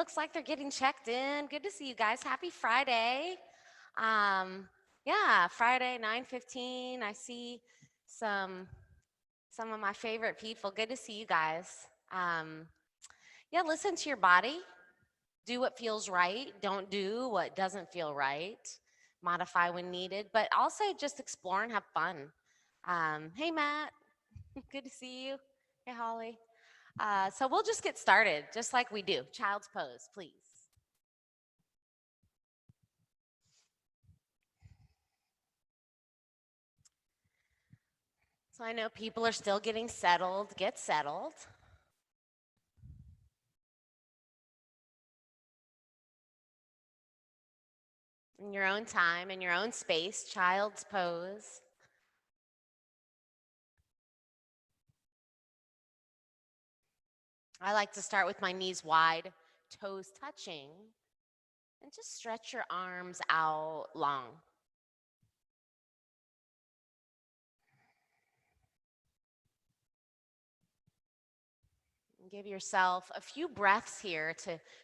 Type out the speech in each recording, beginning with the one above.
Looks like they're getting checked in. Good to see you guys. Happy Friday. Yeah, Friday, 9:15. I see some of my favorite people. Good to see you guys. Yeah, listen to your body. Do what feels right. Don't do what doesn't feel right. Modify when needed, but also just explore and have fun. Hey, Matt. Good to see you. Hey, Holly. So we'll just get started, just like we do. Child's pose, please. So I know people are still getting settled. Get settled. In your own time, in your own space, child's pose. I like to start with my knees wide, toes touching, and just stretch your arms out long. Give yourself a few breaths here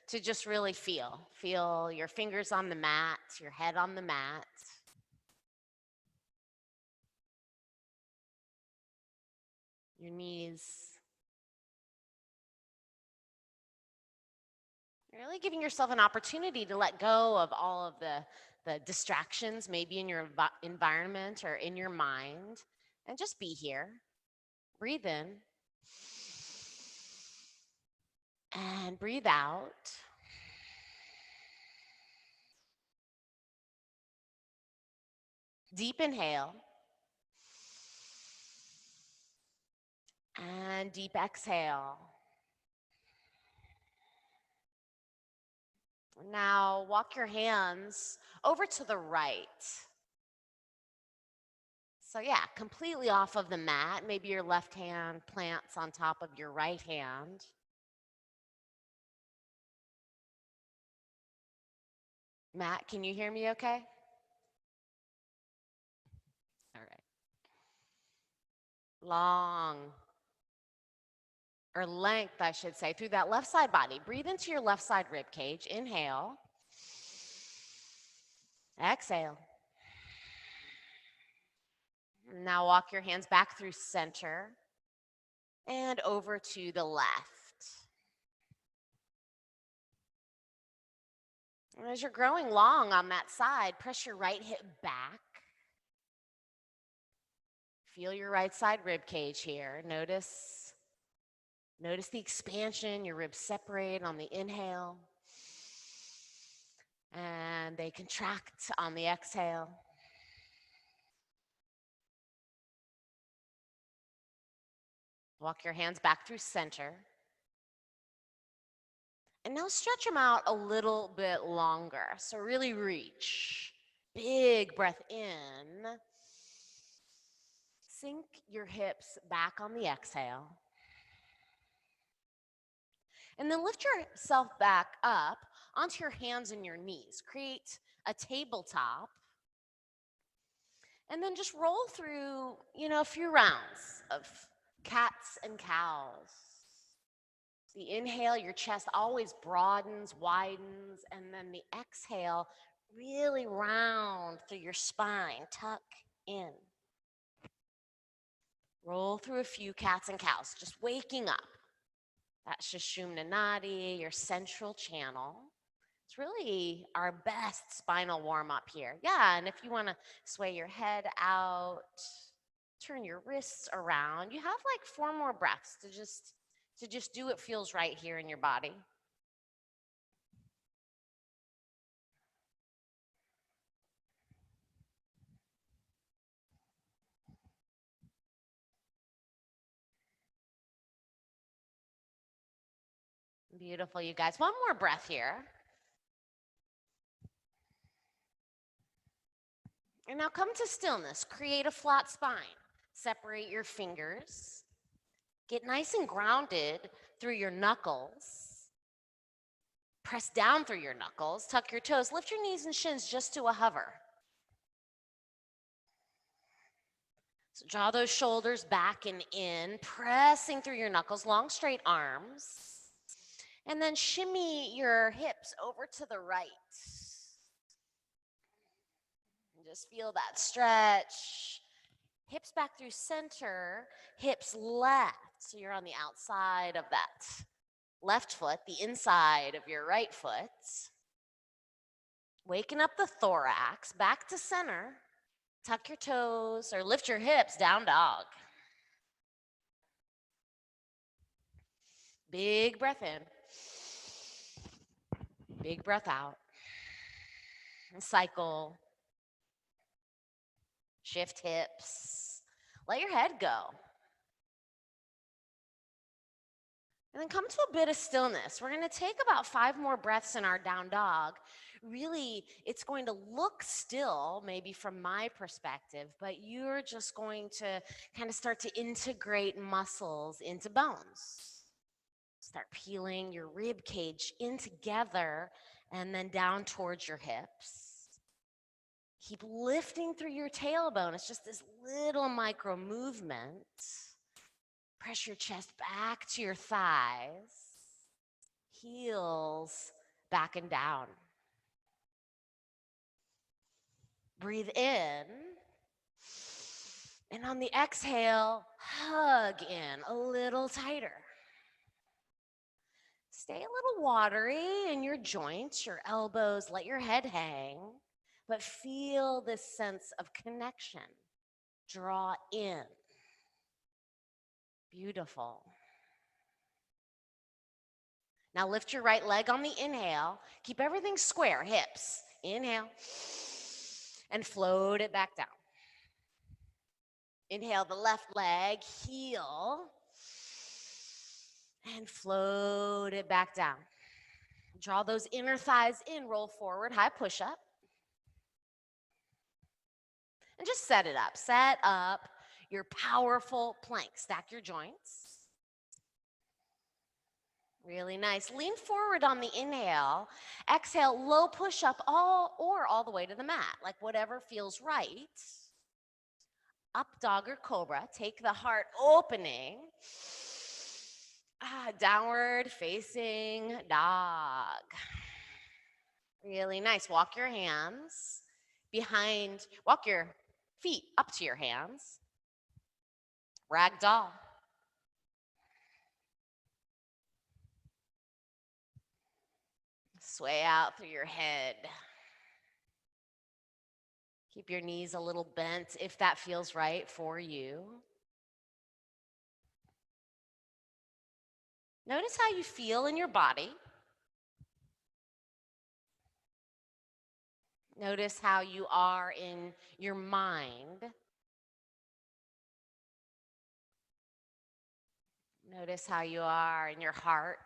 to just really feel. Feel your fingers on the mat, your head on the mat. Your knees. You're really giving yourself an opportunity to let go of all of the distractions, maybe in your environment or in your mind, and just be here. Breathe in and breathe out. Deep inhale and deep exhale. Now walk your hands over to the right. So yeah, completely off of the mat. Maybe your left hand plants on top of your right hand. Matt, can you hear me okay? All right. Long, or length, I should say, through that left side body. Breathe into your left side rib cage. Inhale. Exhale. Now walk your hands back through center and over to the left. And as you're growing long on that side, press your right hip back. Feel your right side rib cage here. Notice the expansion, your ribs separate on the inhale. And they contract on the exhale. Walk your hands back through center. And now stretch them out a little bit longer. So really reach. Big breath in. Sink your hips back on the exhale. And then lift yourself back up onto your hands and your knees. Create a tabletop. And then just roll through, a few rounds of cats and cows. The inhale, your chest always broadens, widens, and then the exhale, really round through your spine, tuck in. Roll through a few cats and cows, just waking up. That's Sushumna Nadi, your central channel. It's really our best spinal warm-up here. Yeah, and if you want to sway your head out, turn your wrists around, you have like 4 more breaths to just do what feels right here in your body. Beautiful, you guys. 1 more breath here. And now come to stillness. Create a flat spine. Separate your fingers. Get nice and grounded through your knuckles. Press down through your knuckles. Tuck your toes. Lift your knees and shins just to a hover. So draw those shoulders back and in, pressing through your knuckles, long straight arms. And then shimmy your hips over to the right. And just feel that stretch. Hips back through center, hips left. So you're on the outside of that left foot, the inside of your right foot. Waking up the thorax, back to center. Tuck your toes or lift your hips, down dog. Big breath in. Big breath out. And cycle. Shift hips. Let your head go. And then come to a bit of stillness. We're going to take about 5 more breaths in our down dog. Really, it's going to look still, maybe from my perspective, but you're just going to kind of start to integrate muscles into bones. Start peeling your rib cage in together and then down towards your hips. Keep lifting through your tailbone. It's just this little micro movement. Press your chest back to your thighs. Heels back and down. Breathe in. And on the exhale, hug in a little tighter. Stay a little watery in your joints, your elbows, let your head hang, but feel this sense of connection. Draw in. Beautiful. Now lift your right leg on the inhale. Keep everything square, hips. Inhale. And float it back down. Inhale the left leg, heel. And float it back down. Draw those inner thighs in, roll forward, high push-up. And just set it up. Set up your powerful plank. Stack your joints. Really nice. Lean forward on the inhale. Exhale, low push-up all the way to the mat, like whatever feels right. Up dog or cobra. Take the heart opening. Downward facing dog. Really nice. Walk your hands behind, walk your feet up to your hands. Ragdoll. Sway out through your head. Keep your knees a little bent if that feels right for you. Notice how you feel in your body. Notice how you are in your mind. Notice how you are in your heart.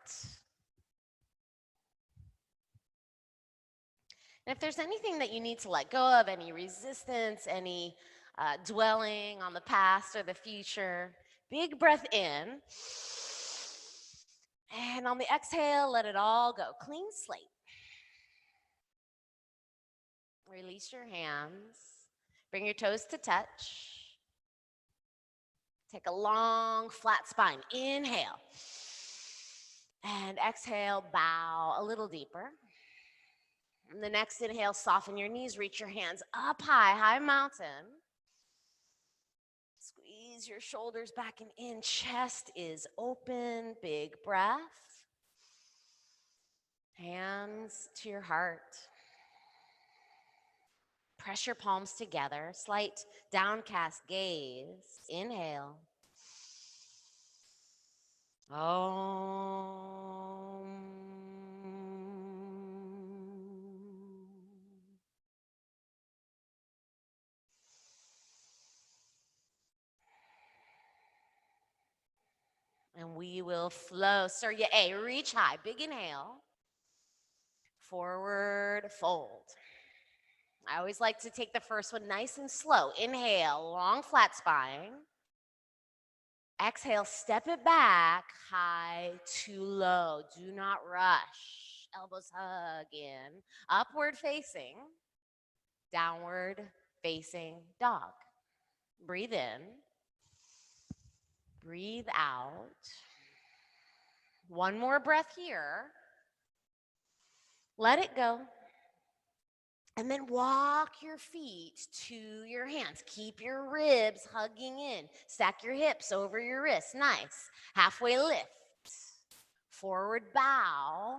And if there's anything that you need to let go of, any resistance, any dwelling on the past or the future, big breath in. And on the exhale, let it all go. Clean slate. Release your hands. Bring your toes to touch. Take a long, flat spine. Inhale. And exhale, bow a little deeper. And the next inhale, soften your knees. Reach your hands up high, high mountain. Squeeze your shoulders back and in. Chest is open. Big breath. Hands to your heart. Press your palms together. Slight downcast gaze. Inhale. Om. And we will flow. Surya A, reach high. Big inhale. Forward fold. I always like to take the first one nice and slow. Inhale, long flat spine. Exhale, step it back, high to low. Do not rush. Elbows hug in. Upward facing. Downward facing dog. Breathe in. Breathe out. One more breath here. Let it go. And then walk your feet to your hands. Keep your ribs hugging in. Stack your hips over your wrists. Nice. Halfway lift. Forward bow.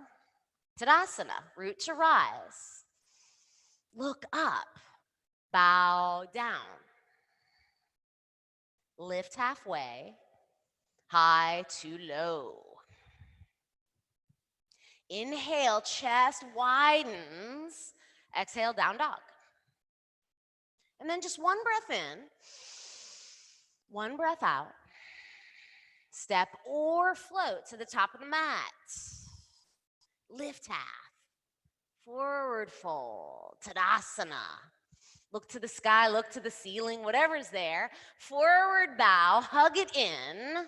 Tadasana. Root to rise. Look up. Bow down. Lift halfway. High to low. Inhale, chest widens. Exhale, down dog. And then just one breath in, one breath out. Step or float to the top of the mat. Lift half. Forward fold. Tadasana. Look to the sky, look to the ceiling, whatever's there. Forward bow, hug it in.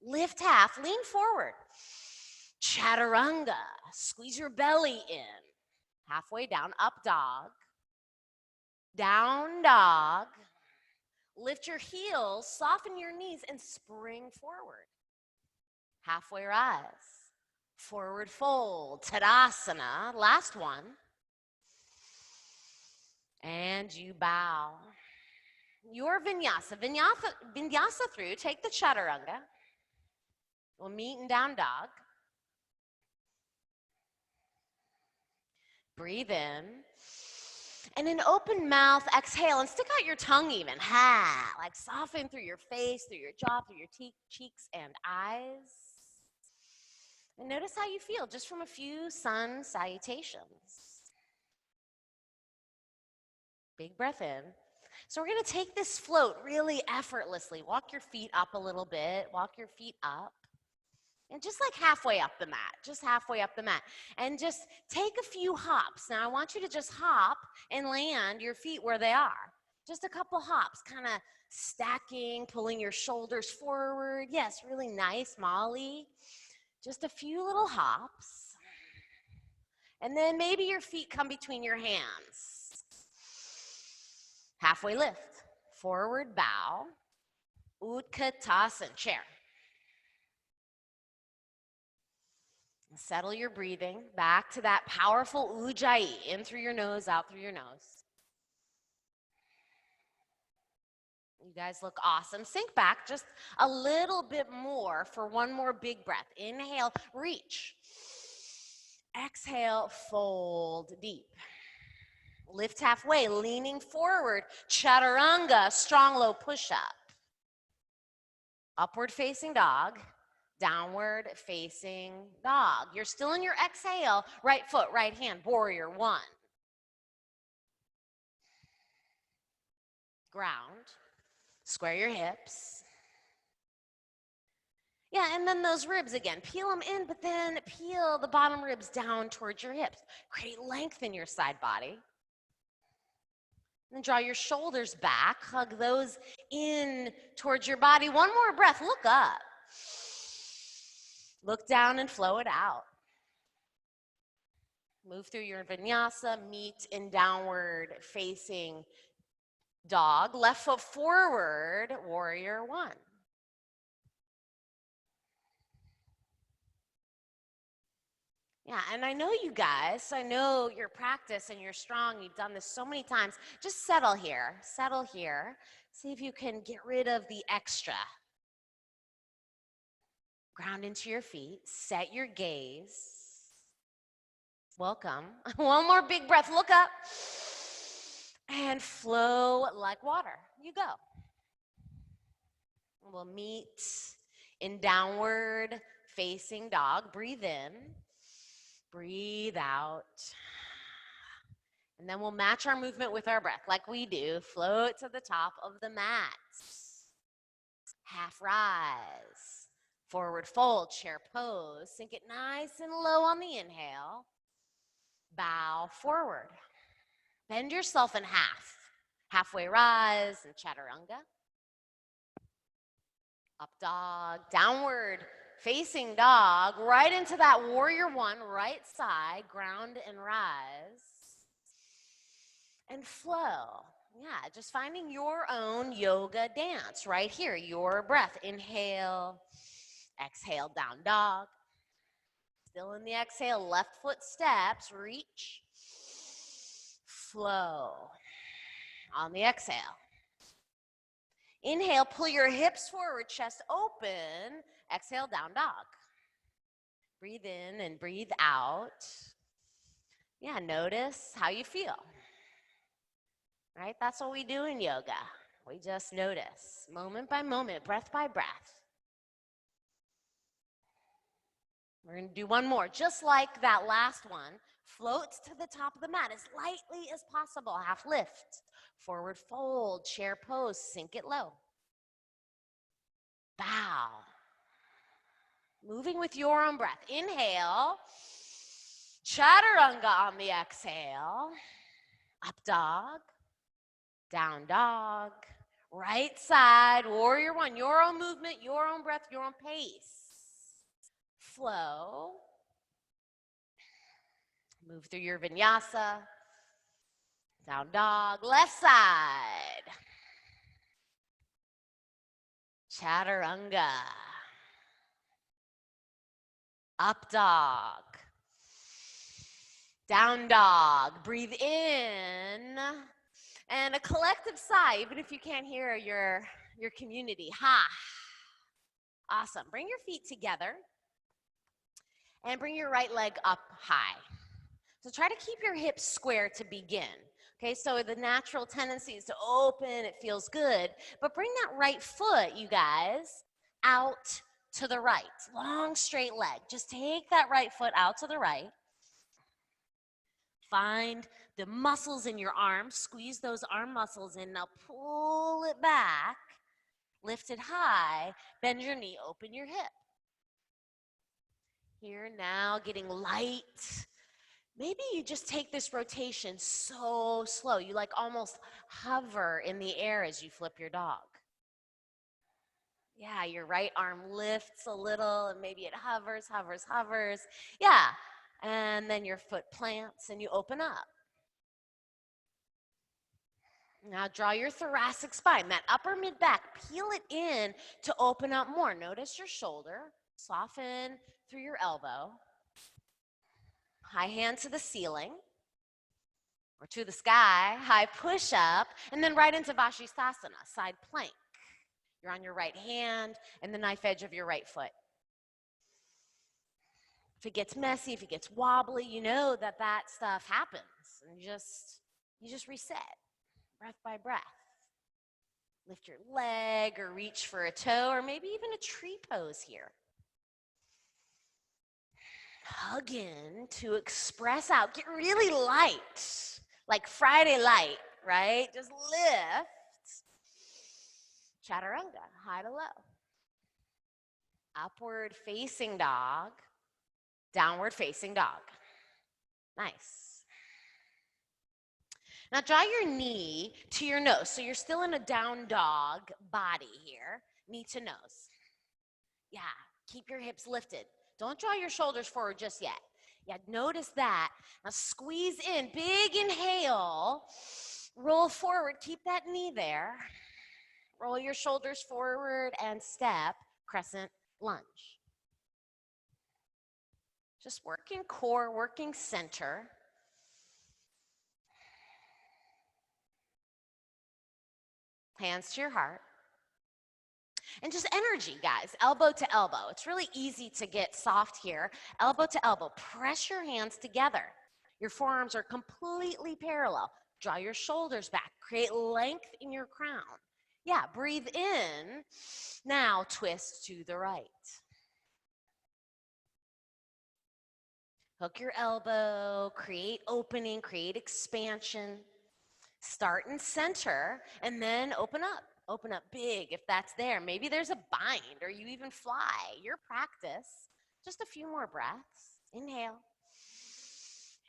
Lift half, lean forward. Chaturanga. Squeeze your belly in. Halfway down, up dog. Down dog. Lift your heels, soften your knees, and spring forward. Halfway rise. Forward fold. Tadasana. Last one. And you bow. Your vinyasa. Vinyasa through. Take the chaturanga. We'll meet in down dog. Breathe in. And in open mouth, exhale and stick out your tongue even. Ha! Like soften through your face, through your jaw, through your cheeks and eyes. And notice how you feel just from a few sun salutations. Big breath in. So we're going to take this float really effortlessly. Walk your feet up a little bit. Walk your feet up. And just like halfway up the mat, just halfway up the mat. And just take a few hops. Now I want you to just hop and land your feet where they are. Just a couple hops, kind of stacking, pulling your shoulders forward. Yes, really nice, Molly. Just a few little hops. And then maybe your feet come between your hands. Halfway lift. Forward bow. Utkatasana, chair. Settle your breathing back to that powerful ujjayi. In through your nose, out through your nose. You guys look awesome. Sink back just a little bit more for one more big breath. Inhale, reach. Exhale, fold deep. Lift halfway, leaning forward. Chaturanga, strong low push-up. Upward facing dog. Downward facing dog. You're still in your exhale. Right foot, right hand, warrior one. Ground. Square your hips. Yeah, and then those ribs again. Peel them in, but then peel the bottom ribs down towards your hips. Create length in your side body. Then draw your shoulders back. Hug those in towards your body. One more breath. Look up. Look down and flow it out. Move through your vinyasa, meet in downward facing dog. Left foot forward, warrior one. Yeah, and I know you guys, I know your practice and you're strong. You've done this so many times. Just settle here. Settle here. See if you can get rid of the extra. Ground into your feet. Set your gaze. Welcome. One more big breath. Look up. And flow like water. You go. We'll meet in downward facing dog. Breathe in. Breathe out. And then we'll match our movement with our breath like we do. Float to the top of the mat. Half rise. Forward fold, chair pose. Sink it nice and low on the inhale. Bow forward. Bend yourself in half. Halfway rise and chaturanga. Up dog, downward facing dog, right into that warrior one, right side, ground and rise. And flow. Yeah, just finding your own yoga dance right here. Your breath. Inhale, Exhale, down dog. Still in the exhale, left foot steps, reach, flow. On the exhale. Inhale, pull your hips forward, chest open. Exhale, down dog. Breathe in and breathe out. Yeah, notice how you feel. Right? That's what we do in yoga. We just notice, moment by moment, breath by breath. We're going to do one more, just like that last one. Float to the top of the mat as lightly as possible. Half lift, forward fold, chair pose, sink it low. Bow. Moving with your own breath. Inhale, Chaturanga on the exhale. Up dog, down dog. Right side, warrior one. Your own movement, your own breath, your own pace. Flow. Move through your vinyasa. Down dog, left side. Chaturanga. Up dog. Down dog. Breathe in. And a collective sigh, even if you can't hear your community. Ha. Awesome. Bring your feet together. And bring your right leg up high. So try to keep your hips square to begin. Okay, so the natural tendency is to open, it feels good, but bring that right foot, you guys, out to the right. Long, straight leg. Just take that right foot out to the right. Find the muscles in your arms. Squeeze those arm muscles in. Now pull it back. Lift it high. Bend your knee. Open your hip. Here now, getting light. Maybe you just take this rotation so slow. You like almost hover in the air as you flip your dog. Yeah, your right arm lifts a little and maybe it hovers, hovers, hovers. Yeah, and then your foot plants and you open up. Now draw your thoracic spine, that upper mid-back, peel it in to open up more. Notice your shoulder, soften through your elbow. High hand to the ceiling or to the sky, high push up, and then right into Bakasana, side plank. You're on your right hand and the knife edge of your right foot. If it gets messy, if it gets wobbly, you know that stuff happens. And you just reset, breath by breath. Lift your leg or reach for a toe or maybe even a tree pose here. Hug in to express out. Get really light, like Friday light, right? Just lift. Chaturanga, high to low. Upward facing dog, downward facing dog. Nice. Now draw your knee to your nose. So you're still in a down dog body here, knee to nose. Yeah, keep your hips lifted. Don't draw your shoulders forward just yet. Yeah, notice that. Now squeeze in, big inhale. Roll forward, keep that knee there. Roll your shoulders forward and step, Crescent Lunge. Just working core, working center. Hands to your heart. And just energy, guys, elbow to elbow. It's really easy to get soft here. Elbow to elbow, press your hands together. Your forearms are completely parallel. Draw your shoulders back, create length in your crown. Yeah, breathe in. Now twist to the right. Hook your elbow, create opening, create expansion. Start in center and then open up. Open up big if that's there. Maybe there's a bind or you even fly. Your practice. Just a few more breaths. Inhale.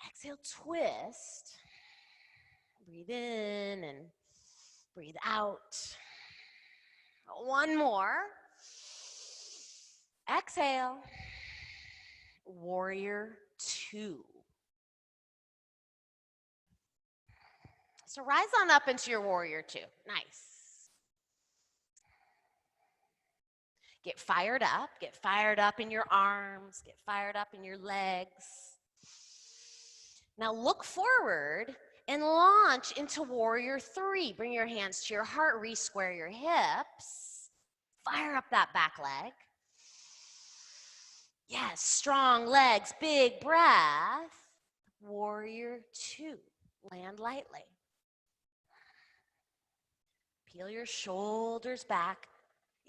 Exhale, twist. Breathe in and breathe out. One more. Exhale. Warrior two. So rise on up into your warrior two. Nice. Get fired up in your arms, get fired up in your legs. Now look forward and launch into Warrior 3. Bring your hands to your heart, re-square your hips. Fire up that back leg. Yes, strong legs, big breath. Warrior 2, land lightly. Peel your shoulders back,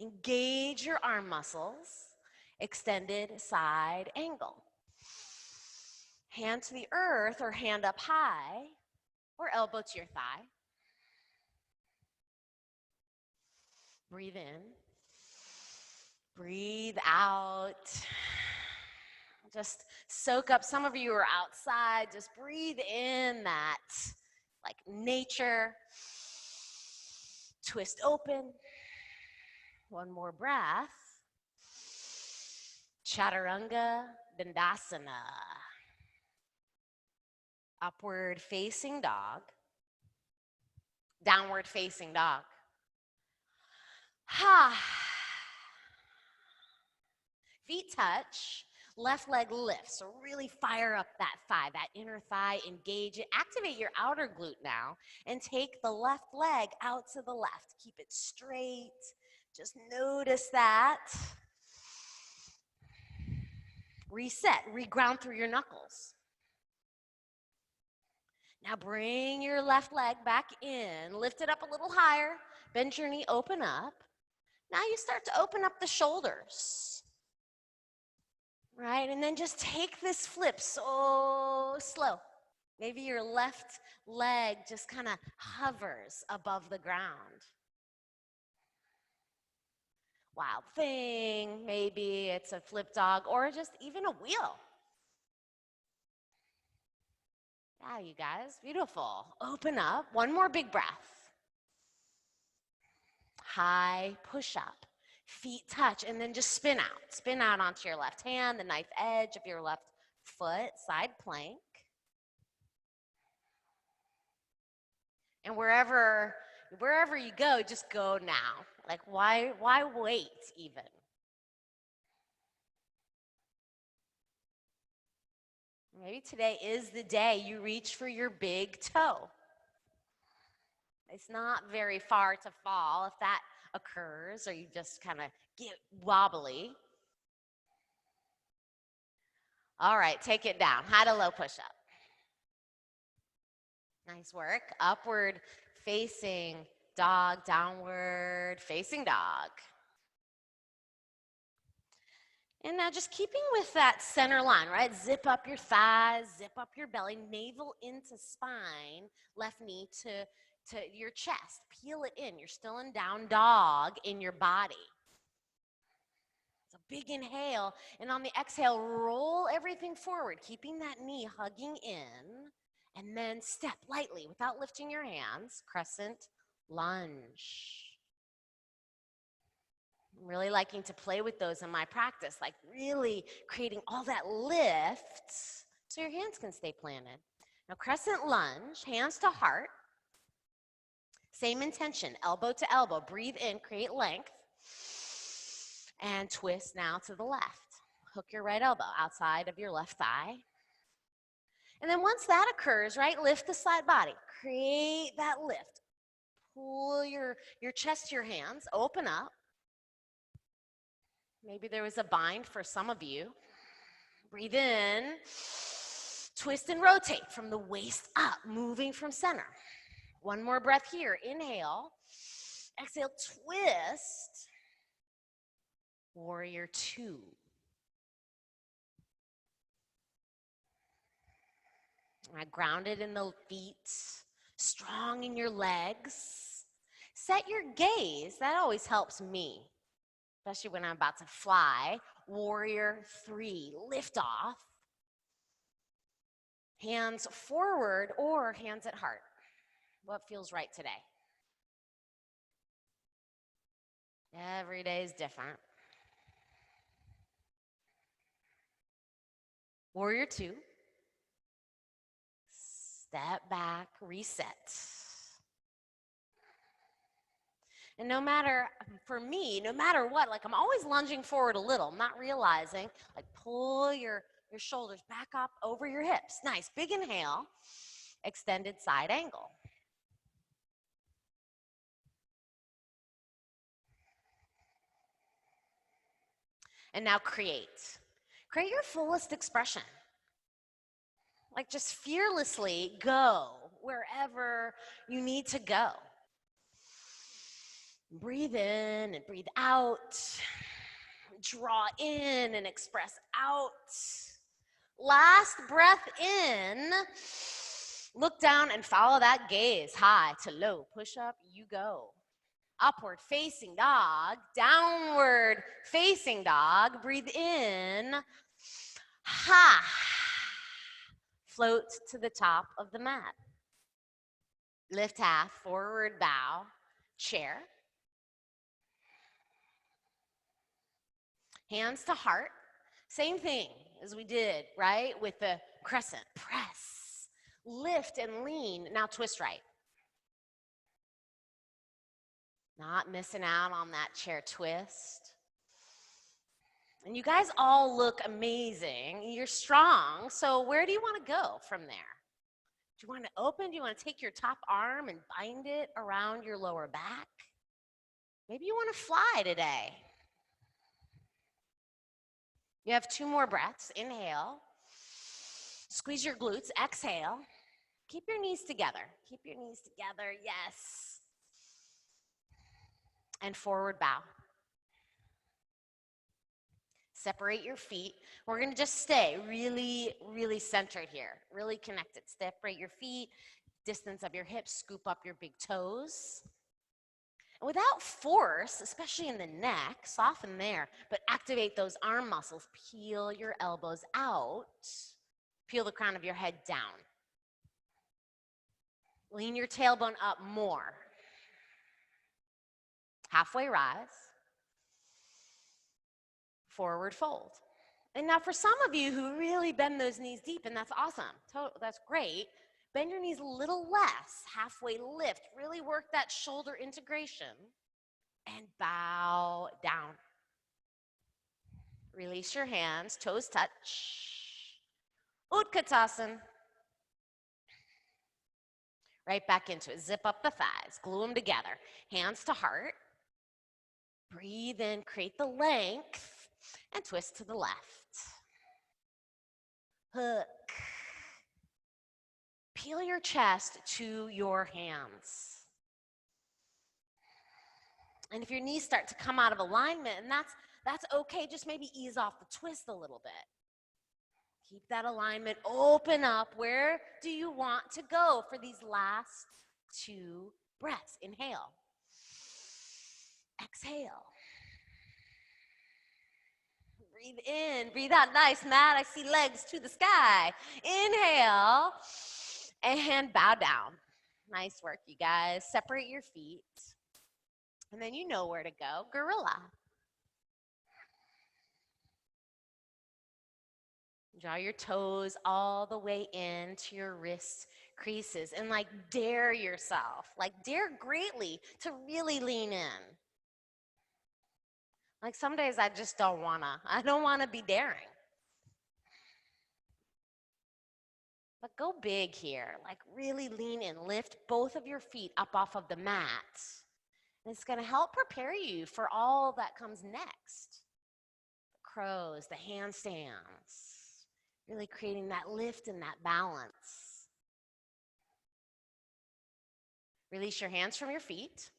engage your arm muscles, extended side angle. Hand to the earth or hand up high or elbow to your thigh. Breathe in, breathe out. Just soak up. Some of you are outside. Just breathe in that, like nature. Twist open. One more breath. Chaturanga Dandasana. Upward facing dog. Downward facing dog. Ha. Feet touch. Left leg lifts, so really fire up that thigh, that inner thigh, engage it. Activate your outer glute now and take the left leg out to the left. Keep it straight. Just notice that. Reset, reground through your knuckles. Now bring your left leg back in, lift it up a little higher, bend your knee, open up. Now you start to open up the shoulders. Right, and then just take this flip so slow. Maybe your left leg just kind of hovers above the ground. Wild thing, maybe it's a flip dog or just even a wheel. Yeah, you guys, beautiful. Open up, one more big breath. High push up. Feet touch, and then just spin out. Spin out onto your left hand, the knife edge of your left foot, side plank. And wherever you go, just go now. Like, why wait even? Maybe today is the day you reach for your big toe. It's not very far to fall if that occurs, or you just kind of get wobbly. All right, take it down. High to low push-up. Nice work. Upward facing dog, downward facing dog. And now just keeping with that center line, right? Zip up your thighs, zip up your belly, navel into spine, left knee to your chest. Peel it in. You're still in down dog in your body. It's a big inhale. And on the exhale, roll everything forward, keeping that knee hugging in. And then step lightly without lifting your hands. Crescent Lunge. I'm really liking to play with those in my practice, like really creating all that lift so your hands can stay planted. Now, Crescent Lunge, hands to heart. Same intention, elbow to elbow. Breathe in, create length. And twist now to the left. Hook your right elbow outside of your left thigh. And then once that occurs, right, lift the side body. Create that lift. Pull your chest to your hands, open up. Maybe there was a bind for some of you. Breathe in, twist and rotate from the waist up, moving from center. One more breath here. Inhale, exhale, twist. Warrior 2. Grounded in the feet, strong in your legs. Set your gaze. That always helps me, especially when I'm about to fly. Warrior 3, lift off. Hands forward or hands at heart. What feels right today? Every day is different. Warrior 2. Step back, reset. And no matter, for me, no matter what, like I'm always lunging forward a little, not realizing, like pull your shoulders back up over your hips. Nice, big inhale, extended side angle. And now create. Create your fullest expression. Like just fearlessly go wherever you need to go. Breathe in and breathe out. Draw in and express out. Last breath in. Look down and follow that gaze. High to low. Push up, you go. Upward facing dog. Downward facing dog. Breathe in. Ha. Float to the top of the mat. Lift half, forward bow, chair. Hands to heart. Same thing as we did, right? With the crescent. Press, lift and lean. Now twist right. Not missing out on that chair twist. And you guys all look amazing. You're strong. So where do you want to go from there? Do you want to open? Do you want to take your top arm and bind it around your lower back? Maybe you want to fly today. You have 2 more breaths. Inhale. Squeeze your glutes. Exhale. Keep your knees together. Keep your knees together. Yes. And forward bow. Separate your feet. We're going to just stay really, really centered here. Really connected. Separate your feet. Distance of your hips. Scoop up your big toes. And without force, especially in the neck, soften there, but activate those arm muscles. Peel your elbows out. Peel the crown of your head down. Lean your tailbone up more. Halfway rise. Forward fold. And now for some of you who really bend those knees deep, and that's awesome, that's great, bend your knees a little less, halfway lift, really work that shoulder integration, and bow down. Release your hands, toes touch. Utkatasana. Right back into it, zip up the thighs, glue them together, hands to heart. Breathe in, create the length, and twist to the left. Hook. Peel your chest to your hands. And if your knees start to come out of alignment, and that's okay, just maybe ease off the twist a little bit. Keep that alignment, open up. Where do you want to go for these last 2 breaths? Inhale. Exhale. Breathe in, breathe out. Nice, Matt. I see legs to the sky. Inhale and bow down. Nice work, you guys. Separate your feet. And then you know where to go. Gorilla. Draw your toes all the way into your wrist creases and like dare yourself, like dare greatly to really lean in. Like some days I just don't wanna. I don't wanna be daring. But go big here, like really lean in. Lift both of your feet up off of the mat. And it's gonna help prepare you for all that comes next. The crows, the handstands. Really creating that lift and that balance. Release your hands from your feet.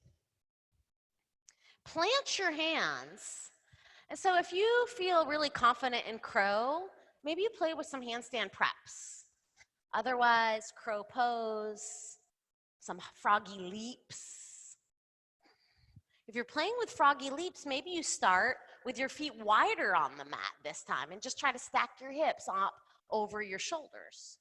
Plant your hands. And so if you feel really confident in crow, maybe you play with some handstand preps. Otherwise, crow pose, some froggy leaps. If you're playing with froggy leaps, maybe you start with your feet wider on the mat this time and just try to stack your hips up over your shoulders.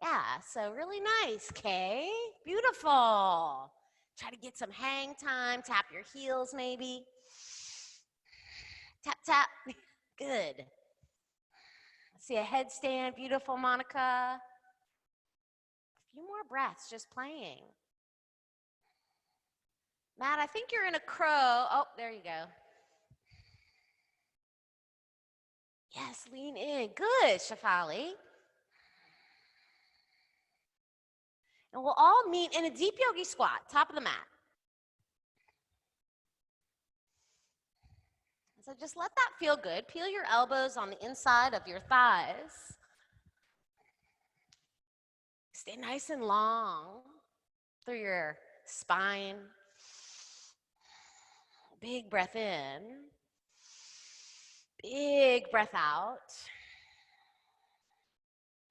Yeah, so really nice, Kay. Beautiful. Try to get some hang time, tap your heels maybe. Tap, tap. Good. Let's see a headstand. Beautiful, Monica. A few more breaths, just playing. Matt, I think you're in a crow. Oh, there you go. Yes, lean in. Good, Shafali. And we'll all meet in a deep yogi squat, top of the mat. So just let that feel good. Peel your elbows on the inside of your thighs. Stay nice and long through your spine. Big breath in. Big breath out.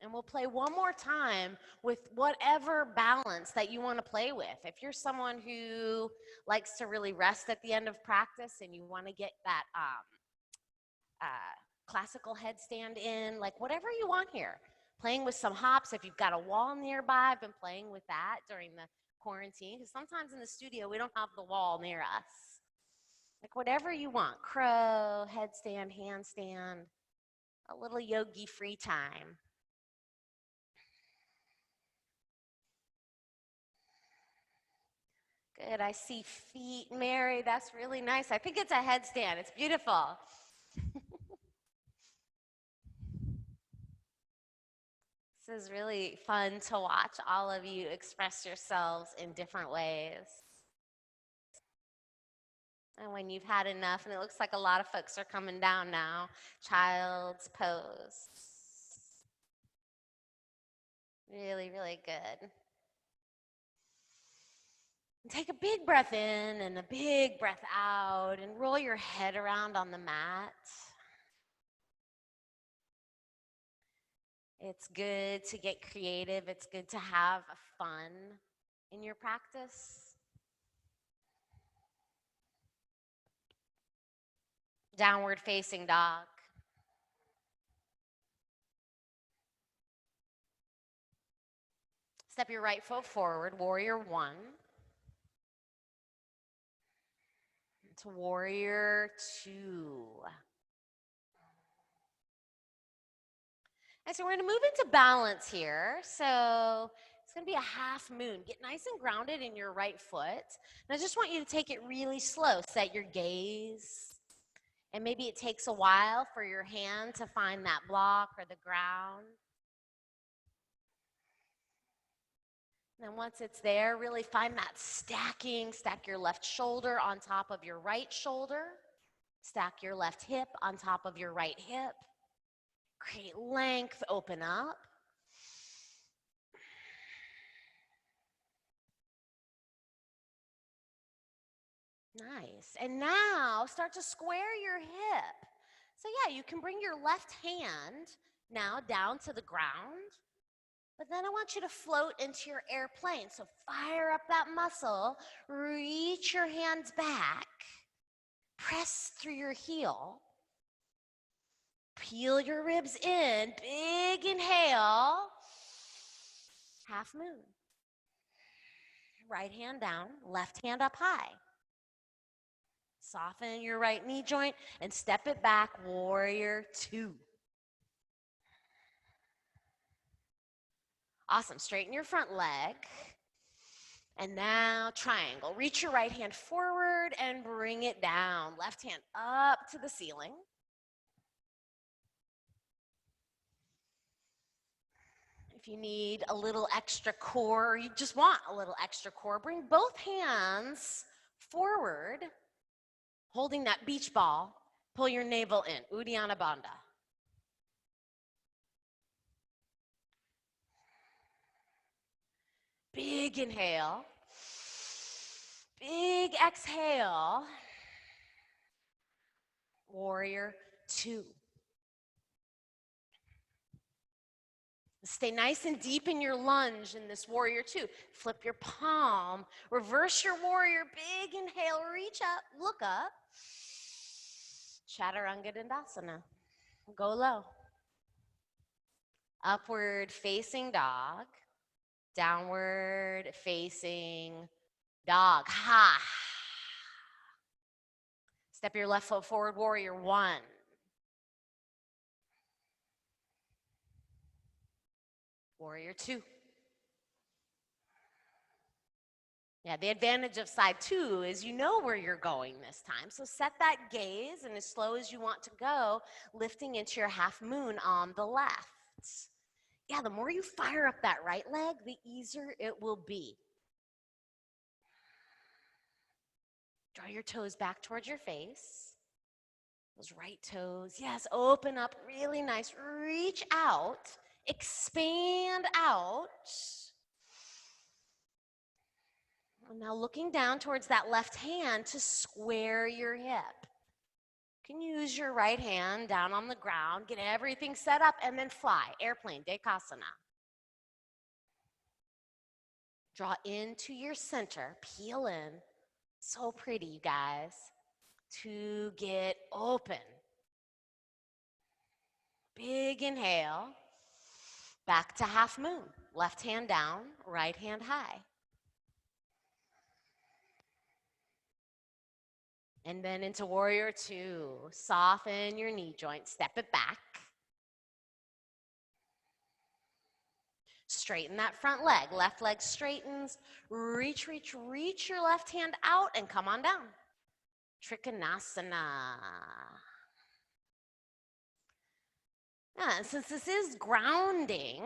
And we'll play one more time with whatever balance that you want to play with. If you're someone who likes to really rest at the end of practice and you want to get that classical headstand in, like whatever you want here. Playing with some hops. If you've got a wall nearby, I've been playing with that during the quarantine, because sometimes in the studio we don't have the wall near us. Like whatever you want. Crow, headstand, handstand, a little yogi free time. Good, I see feet, Mary, that's really nice. I think it's a headstand, it's beautiful. This is really fun to watch all of you express yourselves in different ways. And when you've had enough, and it looks like a lot of folks are coming down now, child's pose. Really, really good. And take a big breath in and a big breath out, and roll your head around on the mat. It's good to get creative. It's good to have fun in your practice. Downward facing dog. Step your right foot forward, warrior one. To warrior two. And so we're going to move into balance here. So it's going to be a half moon. Get nice and grounded in your right foot. And I just want you to take it really slow. Set your gaze. And maybe it takes a while for your hand to find that block or the ground. And then once it's there, really find that stacking. Stack your left shoulder on top of your right shoulder. Stack your left hip on top of your right hip. Create length, open up. Nice. And now start to square your hip. So yeah, you can bring your left hand now down to the ground. But then I want you to float into your airplane. So fire up that muscle, reach your hands back, press through your heel, peel your ribs in, big inhale, half moon. Right hand down, left hand up high. Soften your right knee joint and step it back, warrior two. Awesome, straighten your front leg. And now triangle. Reach your right hand forward and bring it down. Left hand up to the ceiling. If you need a little extra core, or you just want a little extra core, bring both hands forward, holding that beach ball. Pull your navel in, Uddiyana Bandha. Big inhale. Big exhale. Warrior two. Stay nice and deep in your lunge in this warrior two. Flip your palm, reverse your warrior, big inhale, reach up, look up. Chaturanga Dandasana. Go low. Upward facing dog. Downward facing dog. Ha. Step your left foot forward, warrior one. Warrior two. Yeah, the advantage of side two is you know where you're going this time. So set that gaze, and as slow as you want to go, lifting into your half moon on the left. Yeah, the more you fire up that right leg, the easier it will be. Draw your toes back towards your face. Those right toes, yes, open up really nice. Reach out, expand out. And now looking down towards that left hand to square your hip. You can use your right hand down on the ground, get everything set up, and then fly, airplane, Bakasana. Draw into your center, peel in. So pretty, you guys, to get open. Big inhale, back to half moon. Left hand down, right hand high. And then into warrior two. Soften your knee joint, step it back. Straighten that front leg. Left leg straightens. Reach, reach, reach your left hand out and come on down. Trikonasana. Yeah, since this is grounding,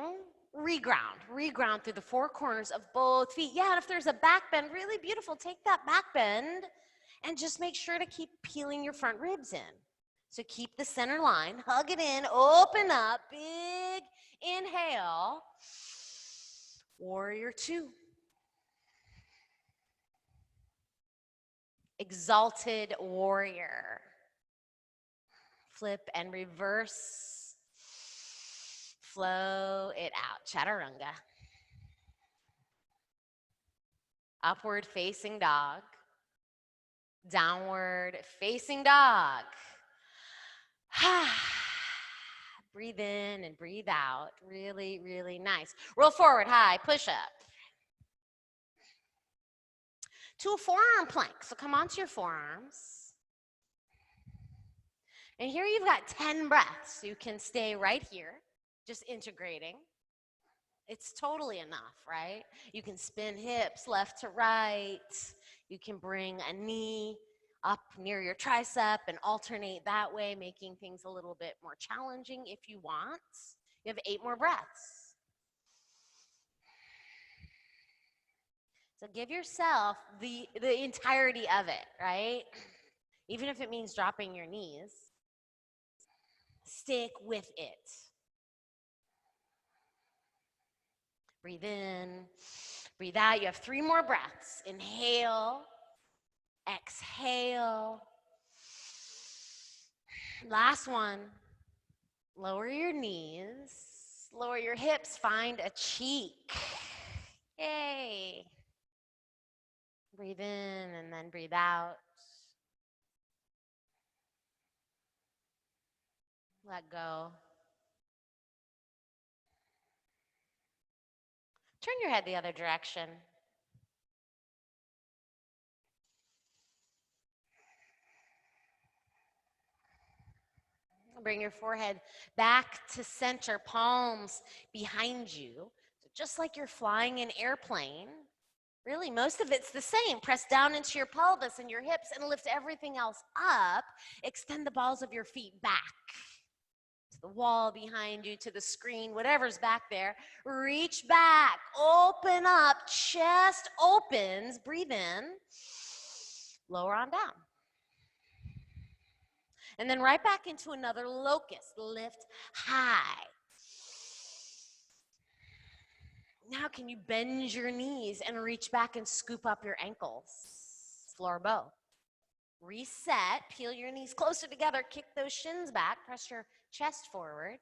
reground through the four corners of both feet. Yeah, and if there's a back bend, really beautiful, take that back bend and just make sure to keep peeling your front ribs in. So keep the center line, hug it in, open up, big inhale, warrior two. Exalted warrior. Flip and reverse. Flow it out. Chaturanga. Upward facing dog. Downward facing dog. Breathe in and breathe out. Really, really nice. Roll forward, high, push up. To a forearm plank. So come onto your forearms. And here you've got 10 breaths. You can stay right here, just integrating. It's totally enough, right? You can spin hips left to right. You can bring a knee up near your tricep and alternate that way, making things a little bit more challenging if you want. You have 8 more breaths. So give yourself the entirety of it, right? Even if it means dropping your knees, stick with it. Breathe in, breathe out. You have 3 more breaths. Inhale, exhale. Last one. Lower your knees, lower your hips, find a cheek. Yay. Breathe in and then breathe out. Let go. Turn your head the other direction. Bring your forehead back to center, palms behind you. So just like you're flying an airplane, really most of it's the same. Press down into your pelvis and your hips and lift everything else up. Extend the balls of your feet back to the wall behind you, to the screen, whatever's back there. Reach back, open up, chest opens, breathe in, lower on down. And then right back into another locust, lift high. Now can you bend your knees and reach back and scoop up your ankles? Floor bow. Reset, peel your knees closer together, kick those shins back, press your chest forward.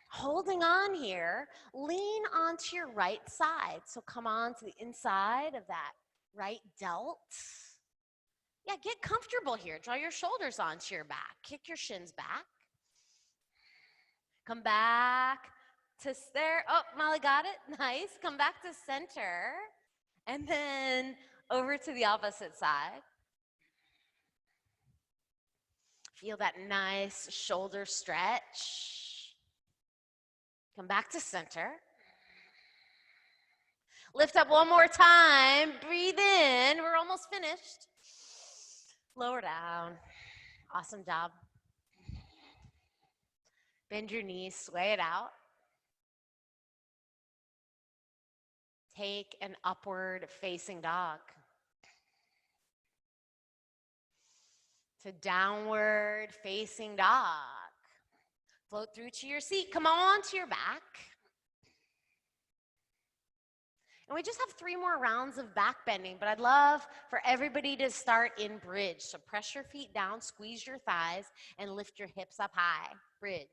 Holding on here, lean onto your right side. So come on to the inside of that right delt. Yeah, get comfortable here. Draw your shoulders onto your back. Kick your shins back. Come back to there. Oh, Molly got it. Nice. Come back to center. And then over to the opposite side. Feel that nice shoulder stretch. Come back to center. Lift up one more time. Breathe in. We're almost finished. Lower down. Awesome job. Bend your knees, sway it out. Take an upward facing dog. To downward facing dog. Float through to your seat. Come on to your back. And we just have 3 more rounds of back bending, but I'd love for everybody to start in bridge. So press your feet down, squeeze your thighs, and lift your hips up high. Bridge.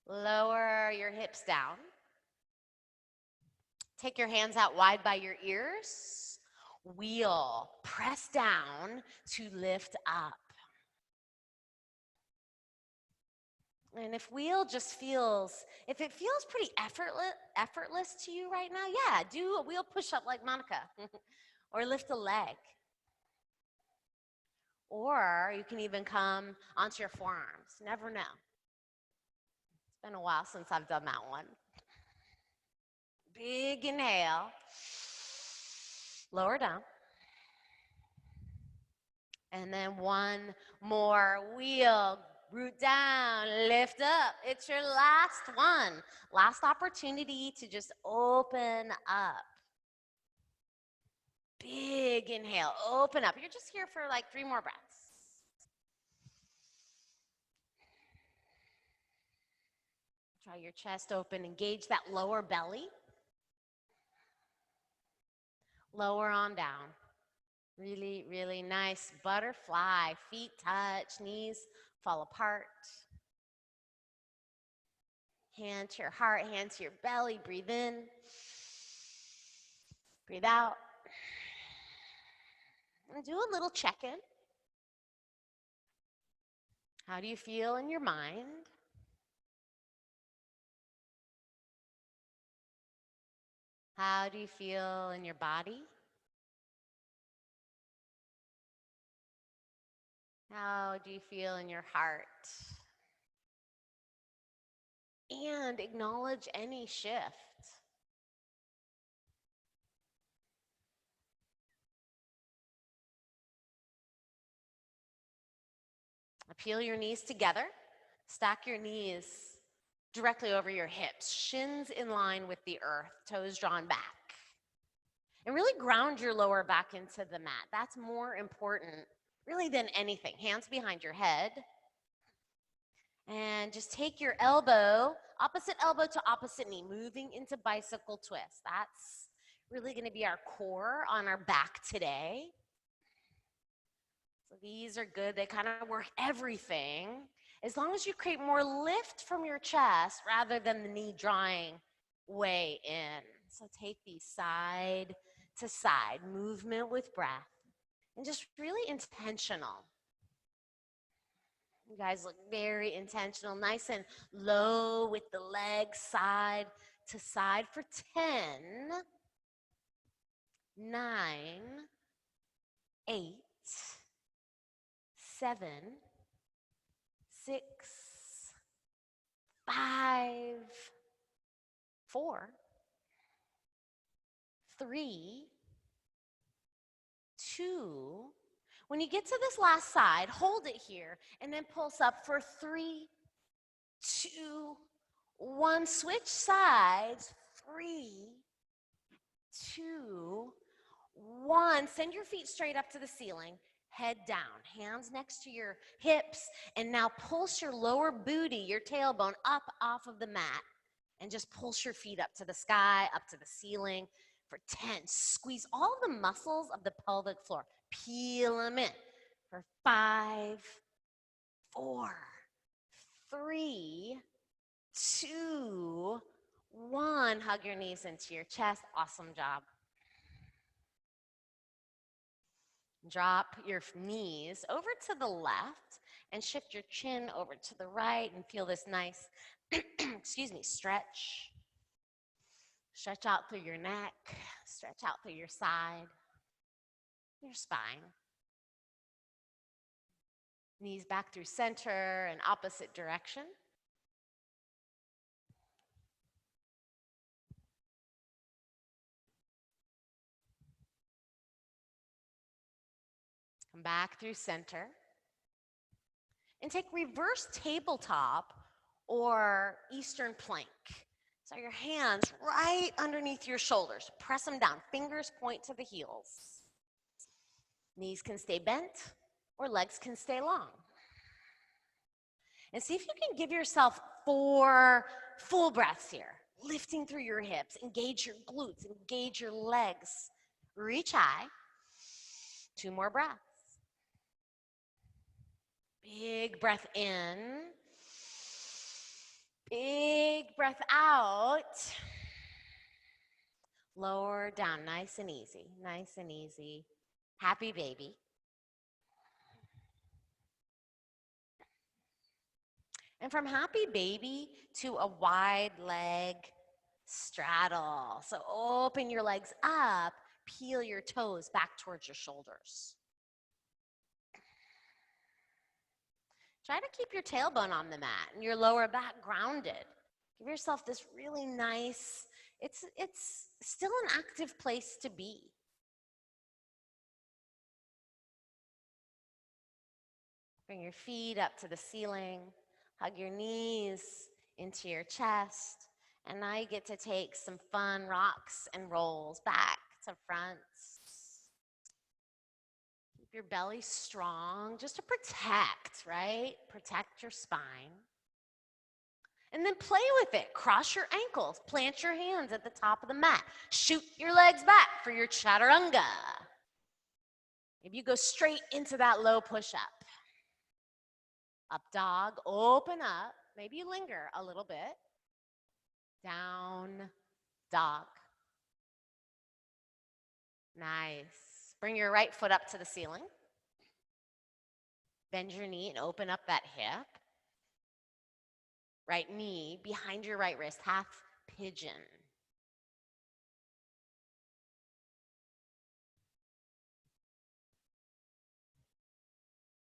Lower your hips down. Take your hands out wide by your ears. Wheel. Press down to lift up. And if it feels pretty effortless to you right now, yeah, do a wheel push-up like Monica or lift a leg. Or you can even come onto your forearms. Never know. It's been a while since I've done that one. Big inhale. Lower down. And then one more wheel. Root down, lift up. It's your last one. Last opportunity to just open up. Big inhale, open up. You're just here for like 3 more breaths. Try your chest open, engage that lower belly. Lower on down. Really, really nice butterfly. Feet touch, knees fall apart. Hand to your heart, hand to your belly. Breathe in. Breathe out. And do a little check-in. How do you feel in your mind? How do you feel in your body? How do you feel in your heart? And acknowledge any shift. Peel your knees together. Stack your knees directly over your hips, shins in line with the earth, toes drawn back. And really ground your lower back into the mat. That's more important, really, than anything. Hands behind your head. And just take your opposite elbow to opposite knee, moving into bicycle twist. That's really going to be our core on our back today. So these are good. They kind of work everything. As long as you create more lift from your chest rather than the knee drawing way in. So take these side to side, movement with breath, and just really intentional. You guys look very intentional, nice and low with the legs side to side for 10, 9, 8, 7, 6, 5, 4, 3, 2. When you get to this last side, hold it here and then pulse up for 3, 2, 1. Switch sides. 3, 2, 1. Send your feet straight up to the ceiling. Head down, hands next to your hips, and now pulse your lower booty, your tailbone, up off of the mat, and just pulse your feet up to the sky, up to the ceiling for 10. Squeeze all the muscles of the pelvic floor. Peel them in for 5, 4, 3, 2, 1. Hug your knees into your chest. Awesome job. Drop your knees over to the left and shift your chin over to the right and feel this nice, stretch. Stretch out through your neck, stretch out through your side, your spine. Knees back through center and opposite direction. Come back through center. And take reverse tabletop or Eastern plank. So your hands right underneath your shoulders. Press them down. Fingers point to the heels. Knees can stay bent or legs can stay long. And see if you can give yourself 4 full breaths here. Lifting through your hips. Engage your glutes. Engage your legs. Reach high. 2 more breaths. Big breath in. Big breath out. Lower down, nice and easy, nice and easy. Happy baby. And from happy baby to a wide leg straddle. So open your legs up, peel your toes back towards your shoulders. Try to keep your tailbone on the mat and your lower back grounded. Give yourself this really nice, it's still an active place to be. Bring your feet up to the ceiling. Hug your knees into your chest. And now you get to take some fun rocks and rolls back to front. Keep your belly strong just to protect, right? Protect your spine. And then play with it. Cross your ankles. Plant your hands at the top of the mat. Shoot your legs back for your Chaturanga. Maybe you go straight into that low push-up. Up dog, open up. Maybe you linger a little bit. Down dog. Nice. Bring your right foot up to the ceiling. Bend your knee and open up that hip. Right knee behind your right wrist, half pigeon.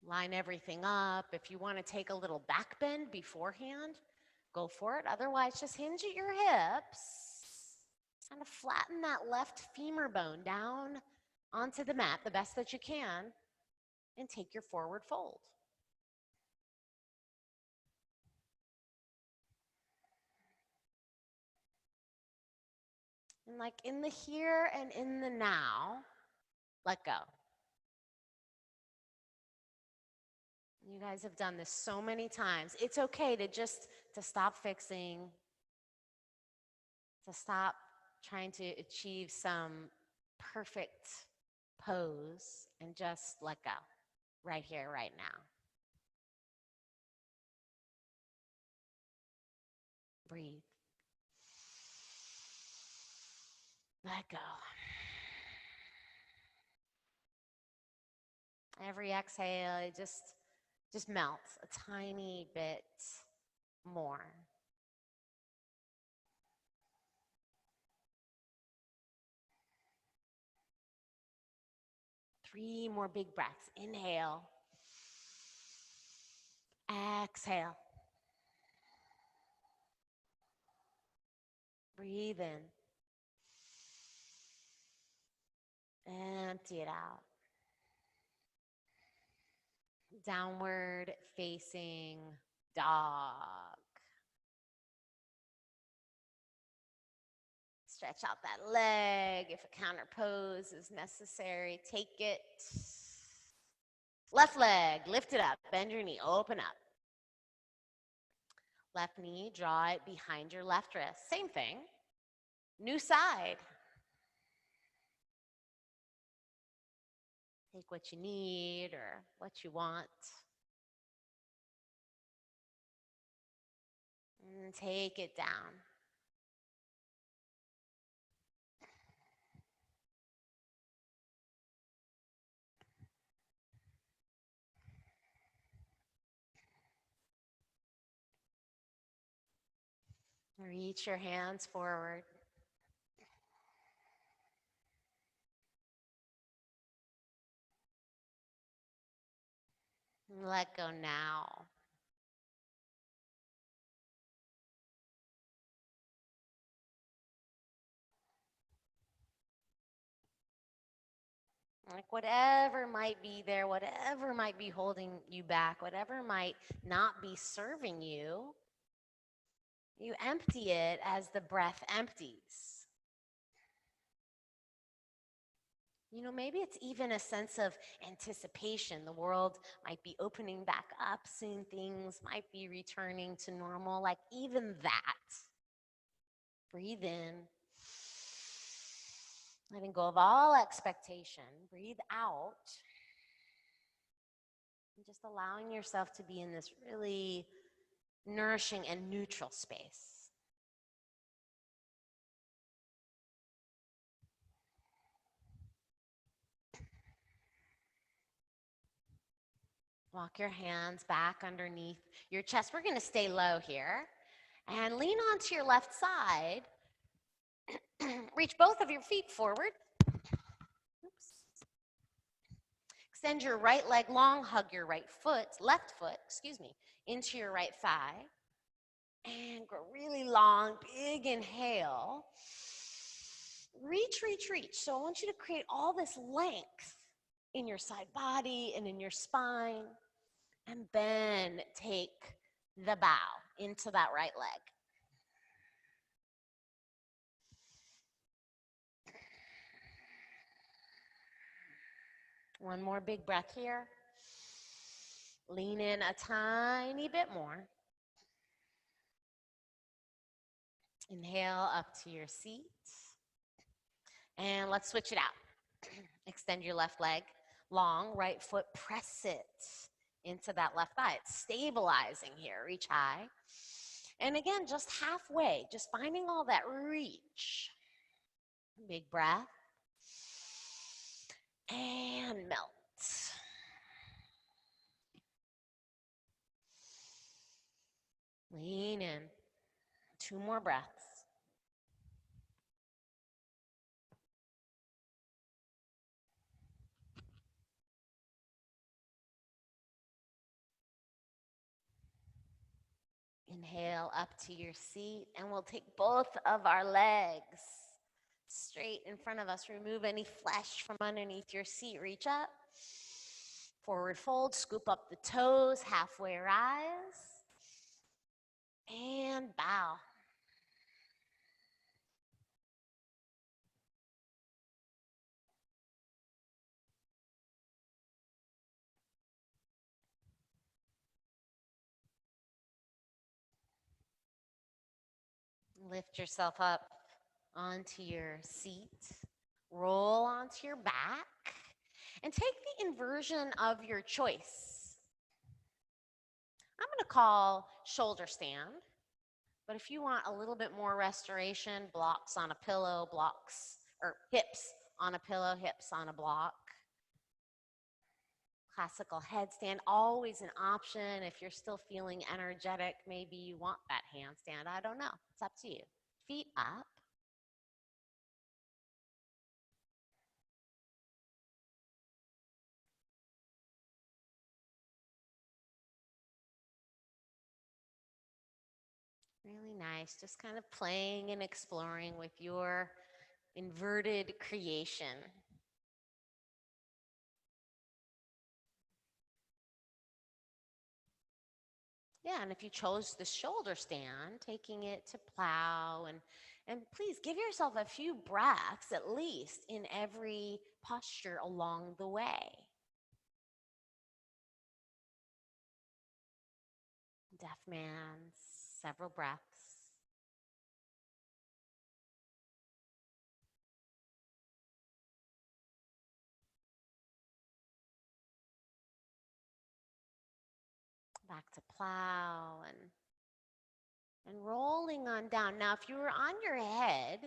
Line everything up. If you want to take a little back bend beforehand, go for it. Otherwise, just hinge at your hips. Kind of flatten that left femur bone down onto the mat the best that you can, and take your forward fold. And like in the here and in the now, let go. You guys have done this so many times. It's okay to stop fixing, to stop trying to achieve some perfect pose and just let go right here, right now. Breathe. Let go. Every exhale, it just melts a tiny bit more. Three more big breaths. Inhale. Exhale. Breathe in. Empty it out. Downward facing dog. Stretch out that leg. If a counter pose is necessary, take it. Left leg, lift it up. Bend your knee, open up. Left knee, draw it behind your left wrist. Same thing. New side. Take what you need or what you want. And take it down. Reach your hands forward. Let go now. Like whatever might be there, whatever might be holding you back, whatever might not be serving you, you empty it as the breath empties. You know, maybe it's even a sense of anticipation. The world might be opening back up soon, things might be returning to normal. Like, even that. Breathe in, letting go of all expectation. Breathe out, and just allowing yourself to be in this really nourishing and neutral space. Walk your hands back underneath your chest. We're going to stay low here. And lean onto your left side. Reach both of your feet forward. Oops. Extend your right leg long. Hug your left foot, into your right thigh. And grow really long, big inhale. Reach, reach, reach. So I want you to create all this length in your side body and in your spine. And then take the bow into that right leg. One more big breath here. Lean in a tiny bit more. Inhale up to your seat. And let's switch it out. Extend your left leg long, right foot, press it into that left thigh. It's stabilizing here. Reach high. And again, just halfway, just finding all that reach. Big breath. And melt. Lean in. 2 more breaths. Inhale up to your seat, and we'll take both of our legs straight in front of us. Remove any flesh from underneath your seat. Reach up. Forward fold, scoop up the toes, halfway rise, and bow. Lift yourself up onto your seat. Roll onto your back. And take the inversion of your choice. I'm going to call shoulder stand. But if you want a little bit more restoration, blocks on a pillow, or hips on a pillow, hips on a block. Classical headstand, always an option. If you're still feeling energetic, maybe you want that handstand. I don't know. It's up to you. Feet up. Really nice. Just kind of playing and exploring with your inverted creation. Yeah, and if you chose the shoulder stand, taking it to plow, and please give yourself a few breaths at least in every posture along the way. Deaf man's, several breaths. Back to plow and rolling on down. Now, if you were on your head,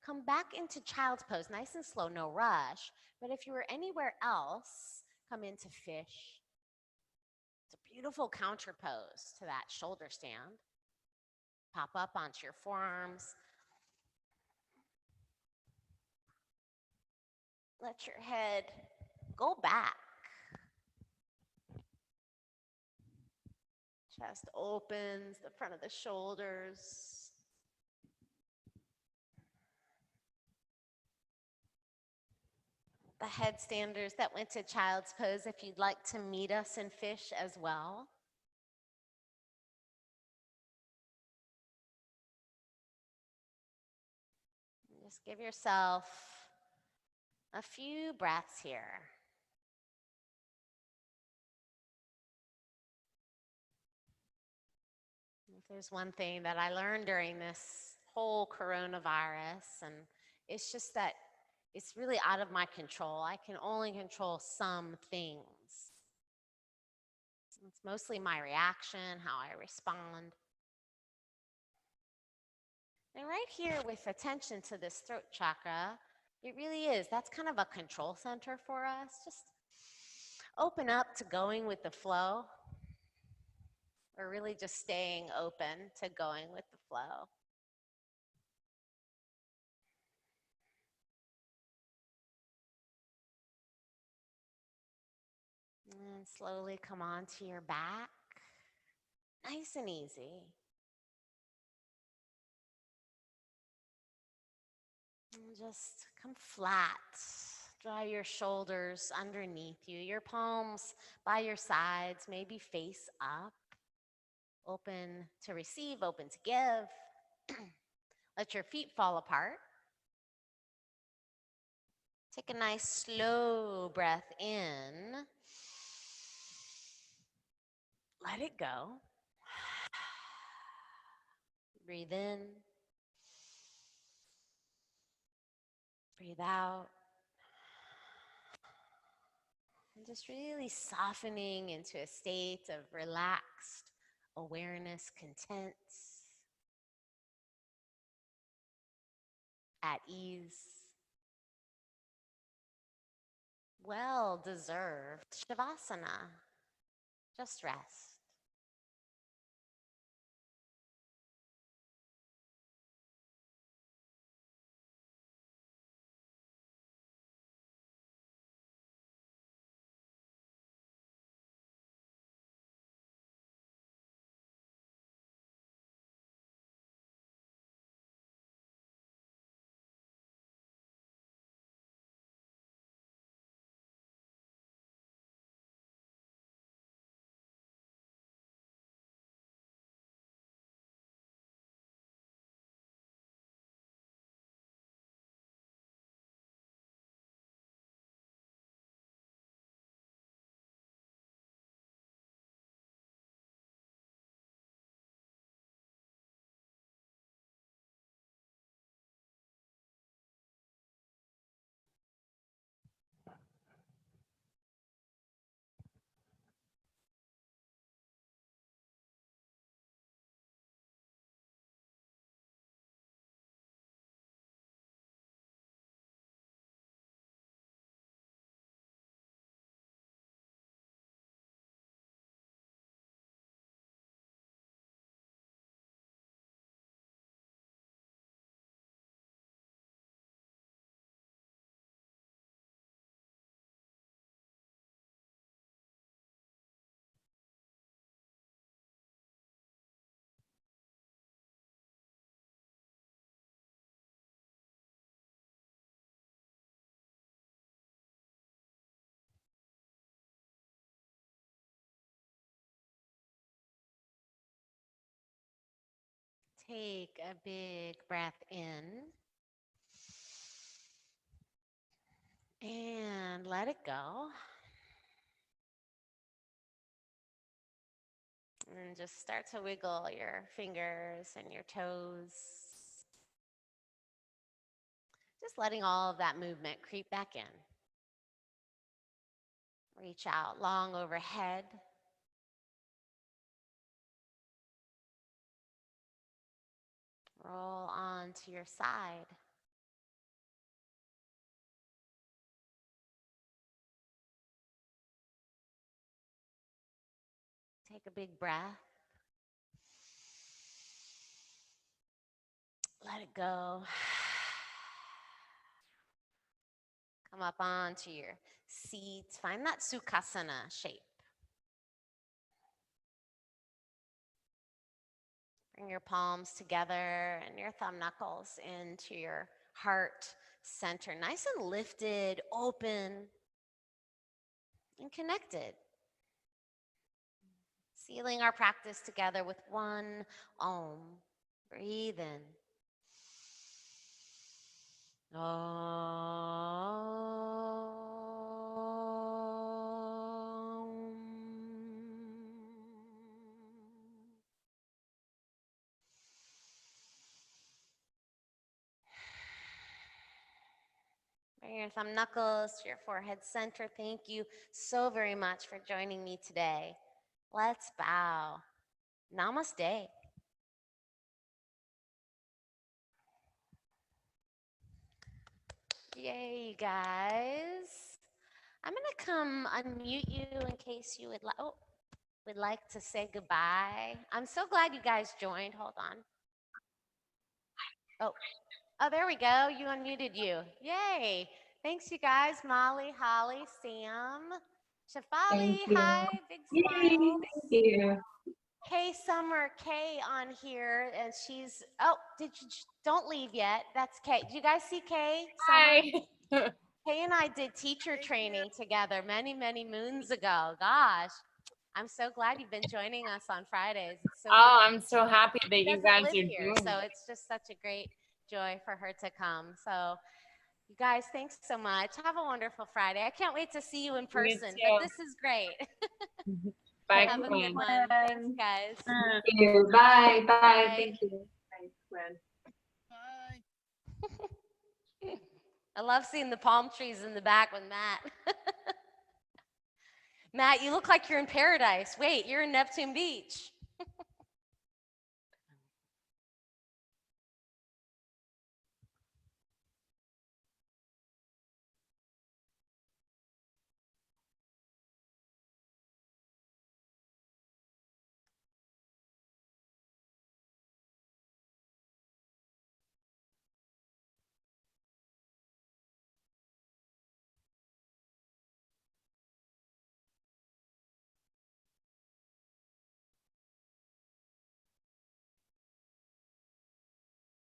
come back into child's pose, nice and slow, no rush. But if you were anywhere else, come into fish. It's a beautiful counter pose to that shoulder stand. Pop up onto your forearms. Let your head go back. Chest opens, the front of the shoulders. The headstanders that went to child's pose, if you'd like to meet us in fish as well. Just give yourself a few breaths here. If there's one thing that I learned during this whole coronavirus, and it's just that it's really out of my control. I can only control some things. It's mostly my reaction, how I respond. And right here with attention to this throat chakra, it really is. That's kind of a control center for us. Just open up to going with the flow. Or really just staying open to going with the flow. And slowly come onto your back. Nice and easy. And just come flat. Draw your shoulders underneath you. Your palms by your sides, maybe face up. Open to receive, open to give. Let your feet fall apart. Take a nice slow breath in. Let it go. Breathe in. Breathe out. And just really softening into a state of relaxed awareness, content, at ease. Well-deserved Shavasana. Just rest. Take a big breath in. And let it go. And just start to wiggle your fingers and your toes. Just letting all of that movement creep back in. Reach out long overhead. Roll on to your side. Take a big breath. Let it go. Come up onto your seat. Find that Sukhasana shape. Bring your palms together and your thumb knuckles into your heart center. Nice and lifted, open, and connected. Sealing our practice together with one Om. Breathe in. Om. Bring your thumb knuckles to your forehead center. Thank you so very much for joining me today. Let's bow. Namaste. Yay, you guys. I'm going to come unmute you in case you would like to say goodbye. I'm so glad you guys joined. Hold on. Oh, there we go. You unmuted you. Yay. Thanks, you guys. Molly, Holly, Sam, Shafali. Hi. Big smiles. Thank you. Kay Summer, Kay on here, and she's, don't leave yet. That's Kay. Do you guys see Kay Summer? Hi. Kay and I did teacher training together many, many moons ago. Gosh, I'm so glad you've been joining us on Fridays. It's so Oh, I'm so happy that you doesn't guys live are here, doing so it. it's just such a great joy for her to come. So, you guys, thanks so much. Have a wonderful Friday. I can't wait to see you in person, but this is great. Bye, Have a Quinn. good one. Thanks, guys. Thank you. Bye. Bye. Bye. Thank you. Thanks, Quinn. I love seeing the palm trees in the back with Matt. Matt, you look like you're in paradise. Wait, you're in Neptune Beach.